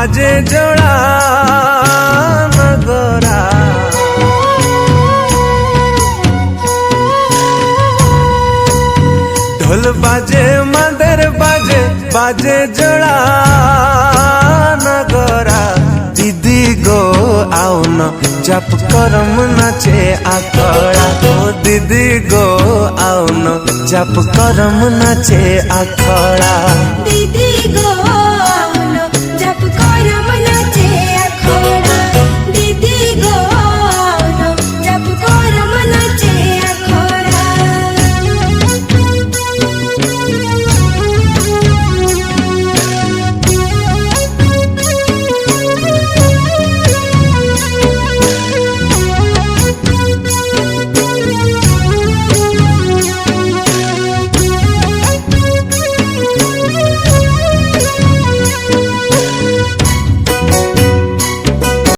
বাজে জোড়া নগরা ঢোল বাজে মাদের বাজে বাজে জোড়া নগরা দিদি গো आओ न जप करम नाचे आखड़ा ओ दीदी गो आओ न जप करम नाचे आखड़ा।